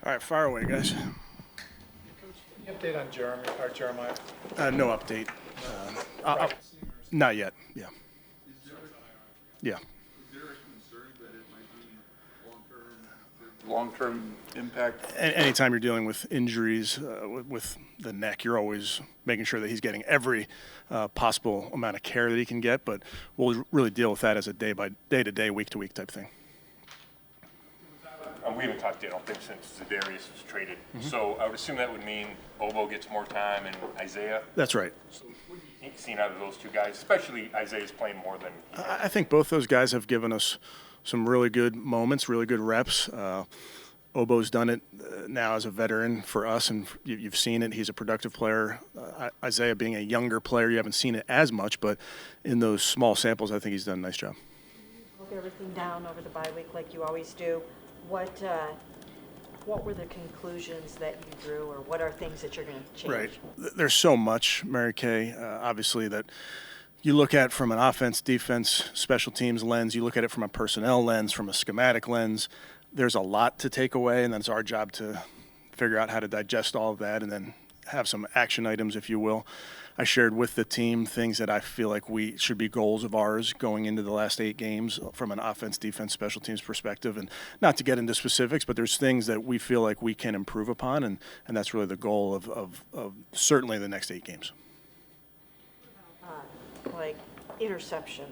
All right, fire away, guys. Any update on Jeremiah? No update. Not yet. Yeah. Yeah. Long-term impact? Anytime you're dealing with injuries with the neck, you're always making sure that he's getting every possible amount of care that he can get. But we'll really deal with that as a day-to-day, week-to-week type thing. We haven't talked, I don't think, since Darius was traded. So I would assume that would mean Obo gets more time and Isaiah. That's right. So what do you think seeing out of those two guys, especially Isaiah's playing more than I think both those guys have given us some really good moments, really good reps. Obo's done it now as a veteran for us, and you've seen it. He's a productive player. Isaiah being a younger player, you haven't seen it as much, but in those small samples, I think he's done a nice job. Broke everything down over the bye week like you always do. What were the conclusions that you drew, or what are things that you're going to change? Right. There's so much, Mary Kay, obviously, that you look at from an offense, defense, special teams lens. You look at it from a personnel lens, from a schematic lens. There's a lot to take away, and then it's our job to figure out how to digest all of that and then have some action items, if you will. I shared with the team things that I feel like we should be goals of ours going into the last 8 games from an offense, defense, special teams perspective. And not to get into specifics, but there's things that we feel like we can improve upon, and that's really the goal of certainly the next 8 games. Like interceptions.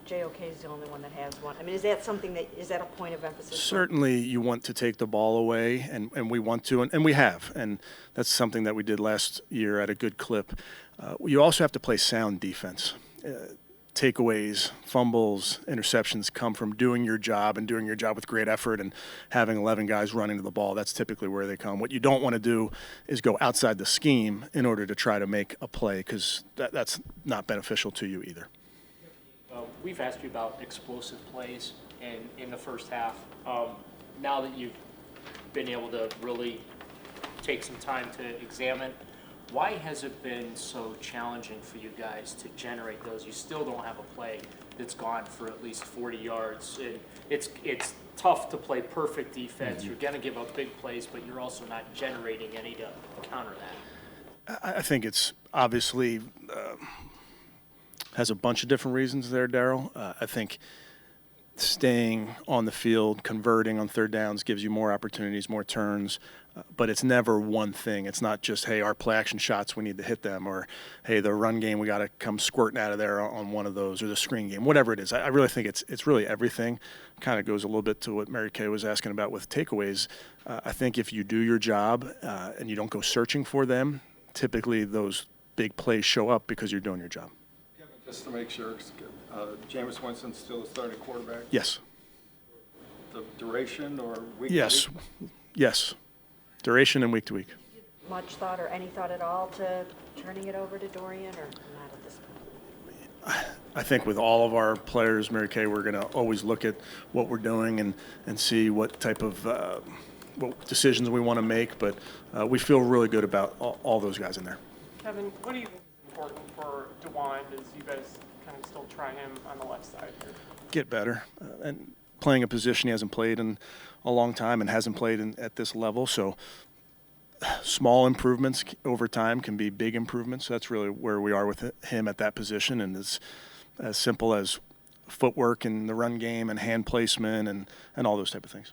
JOK is the only one that has one. I mean, is that a point of emphasis? Certainly you want to take the ball away, and we want to, and we have. And that's something that we did last year at a good clip. You also have to play sound defense. Takeaways, fumbles, interceptions come from doing your job and doing your job with great effort and having 11 guys running to the ball. That's typically where they come. What you don't want to do is go outside the scheme in order to try to make a play, because that's not beneficial to you either. We've asked you about explosive plays in the first half. Now that you've been able to really take some time to examine, why has it been so challenging for you guys to generate those? You still don't have a play that's gone for at least 40 yards. And it's tough to play perfect defense. You're going to give up big plays, but you're also not generating any to counter that. I think it's obviously has a bunch of different reasons there, Daryl. I think staying on the field, converting on third downs gives you more opportunities, more turns, but it's never one thing. It's not just, hey, our play action shots, we need to hit them, or, hey, the run game, we got to come squirting out of there on one of those, or the screen game, whatever it is. I really think it's really everything. Kind of goes a little bit to what Mary Kay was asking about with takeaways. I think if you do your job and you don't go searching for them, typically those big plays show up because you're doing your job. Just to make sure, Jameis Winston's still the starting quarterback? Yes. The duration or week Yes. to week? Yes. Duration and week to week. Much thought or any thought at all to turning it over to Dorian, or not at this point? I think with all of our players, Mary Kay, we're going to always look at what we're doing and see what type of what decisions we want to make. But we feel really good about all those guys in there. Kevin, what do you think is important for Dwan as you guys kind of still try him on the left side here? Get better. And playing a position he hasn't played in a long time and hasn't played at this level. So small improvements over time can be big improvements. That's really where we are with him at that position. And it's as simple as footwork and the run game and hand placement and all those type of things.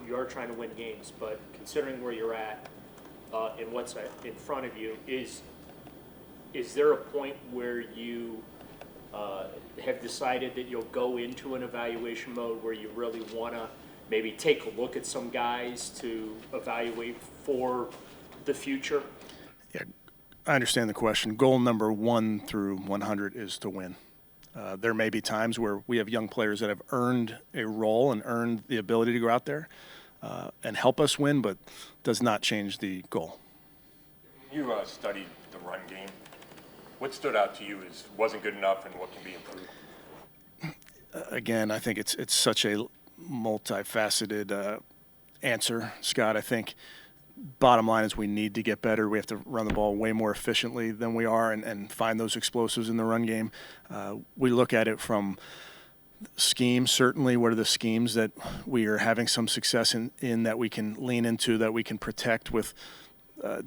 You are trying to win games, but considering where you're at and what's in front of you, is there a point where you have decided that you'll go into an evaluation mode where you really want to maybe take a look at some guys to evaluate for the future? Yeah, I understand the question. Goal number 1 through 100 is to win. There may be times where we have young players that have earned a role and earned the ability to go out there and help us win, but does not change the goal. you studied the run game? What stood out to you as wasn't good enough and what can be improved? Again, I think it's such a multifaceted answer, Scott. I think bottom line is we need to get better. We have to run the ball way more efficiently than we are and find those explosives in the run game. We look at it from Schemes, certainly. What are the schemes that we are having some success in that we can lean into, that we can protect with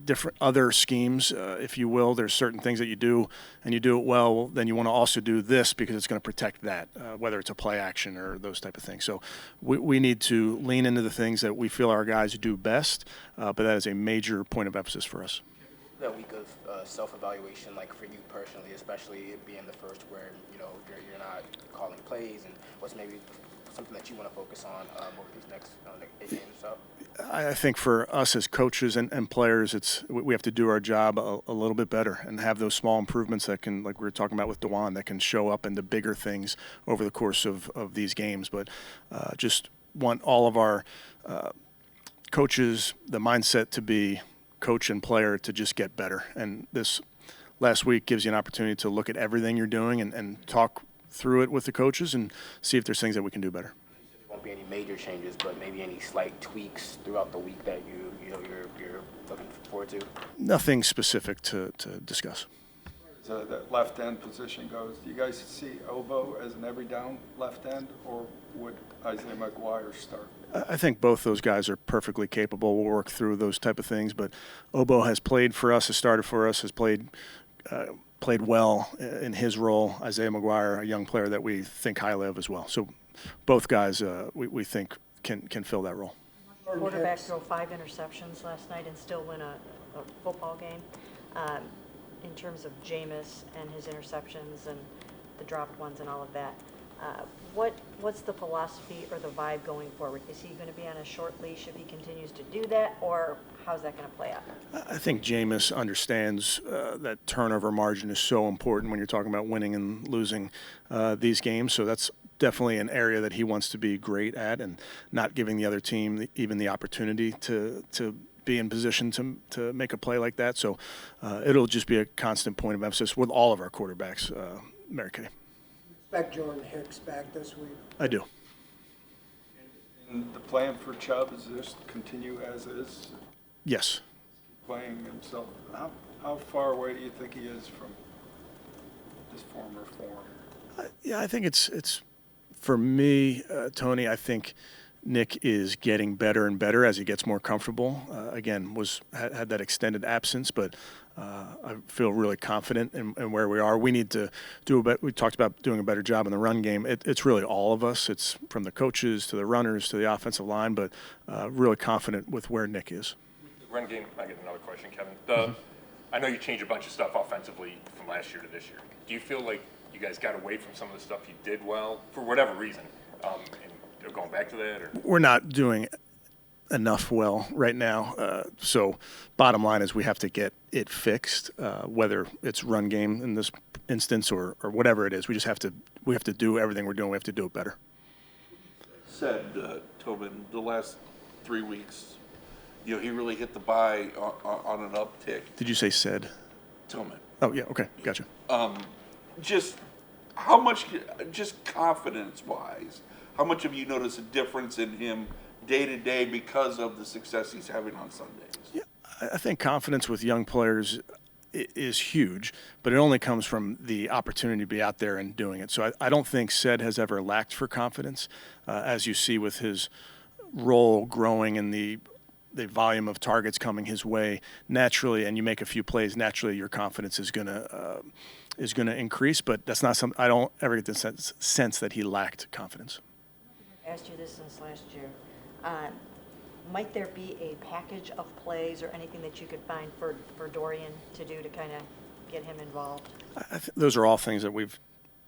different other schemes, if you will. There's certain things that you do, and you do it well, then you want to also do this because it's going to protect that, whether it's a play action or those type of things. So we need to lean into the things that we feel our guys do best, but that is a major point of emphasis for us. That week of self-evaluation, like for you personally, especially it being the first where, you're not calling plays, and what's maybe something that you want to focus on over these next 8 games or so? I think for us as coaches and players, we have to do our job a little bit better and have those small improvements that can, like we were talking about with Dwan, that can show up into bigger things over the course of these games. But just want all of our coaches, the mindset to be coach and player to just get better. And this last week gives you an opportunity to look at everything you're doing and talk through it with the coaches and see if there's things that we can do better. There won't be any major changes, but maybe any slight tweaks throughout the week that you're looking forward to? Nothing specific to discuss. So that left end position goes, do you guys see Obo as an every down left end, or would Isaiah McGuire start? I think both those guys are perfectly capable. We'll work through those type of things, but Obo has played for us, has started for us, has played well in his role. Isaiah McGuire, a young player that we think highly of as well. So both guys we think can fill that role. Quarterback throw 5 interceptions last night and still win a football game. In terms of Jameis and his interceptions and the dropped ones and all of that, what's the philosophy or the vibe going forward? Is he going to be on a short leash if he continues to do that, or how's that going to play out? I think Jameis understands that turnover margin is so important when you're talking about winning and losing these games. So that's definitely an area that he wants to be great at, and not giving the other team even the opportunity to be in position to make a play like that. So it'll just be a constant point of emphasis with all of our quarterbacks, Mary Kay. Expect Jordan Hicks back this week? I do. And the plan for Chubb is just continue as is, Yes. playing himself. How far away do you think he is from his former form? Yeah, I think it's for me, Tony, I think Nick is getting better and better as he gets more comfortable. Again, had that extended absence, but I feel really confident in where we are. We need to do we talked about doing a better job in the run game. It's really all of us. It's from the coaches to the runners to the offensive line, but really confident with where Nick is. The run game, I get another question, Kevin. I know you changed a bunch of stuff offensively from last year to this year. Do you feel like you guys got away from some of the stuff you did well, for whatever reason, and you're going back to that? Or? We're not doing enough well right now. So bottom line is we have to get it fixed, whether it's run game in this instance or whatever it is. We have to do everything we're doing. We have to do it better. Said Tobin, the last 3 weeks, he really hit the buy on an uptick. Did you say said? Tobin. Oh, yeah, okay, gotcha. Just how much, just confidence-wise, how much have you noticed a difference in him day to day because of the success he's having on Sundays? Yeah, I think confidence with young players is huge, but it only comes from the opportunity to be out there and doing it. So I don't think Sed has ever lacked for confidence, as you see with his role growing and the volume of targets coming his way naturally, and you make a few plays, naturally your confidence is gonna increase. But that's not something I don't ever get the sense that he lacked confidence. I asked you this since last year. Might there be a package of plays or anything that you could find for Dorian to do to kind of get him involved? Those are all things that we've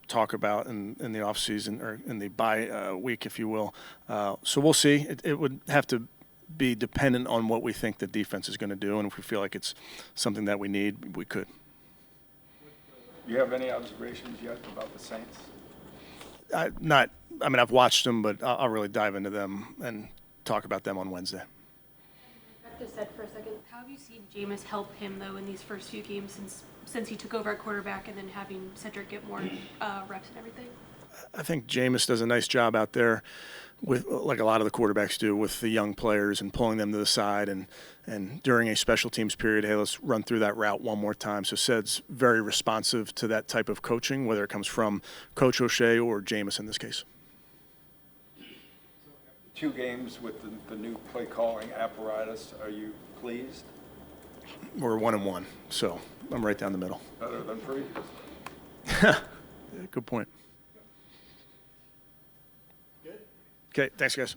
talked about in the offseason or in the bye week, if you will. So we'll see. It would have to be dependent on what we think the defense is going to do, and if we feel like it's something that we need, we could. Do you have any observations yet about the Saints? I've watched them, but I'll really dive into them and talk about them on Wednesday. Back to Sed for a second. How have you seen Jameis help him, though, in these first few games since he took over at quarterback and then having Cedric get more reps and everything? I think Jameis does a nice job out there, with like a lot of the quarterbacks do, with the young players and pulling them to the side and during a special teams period, hey, let's run through that route one more time. So Ced's very responsive to that type of coaching, whether it comes from Coach O'Shea or Jameis in this case. 2 games with the new play calling apparatus. Are you pleased? We're 1-1, so I'm right down the middle. Better than previous? Yeah, good point. Good. Okay, thanks, guys.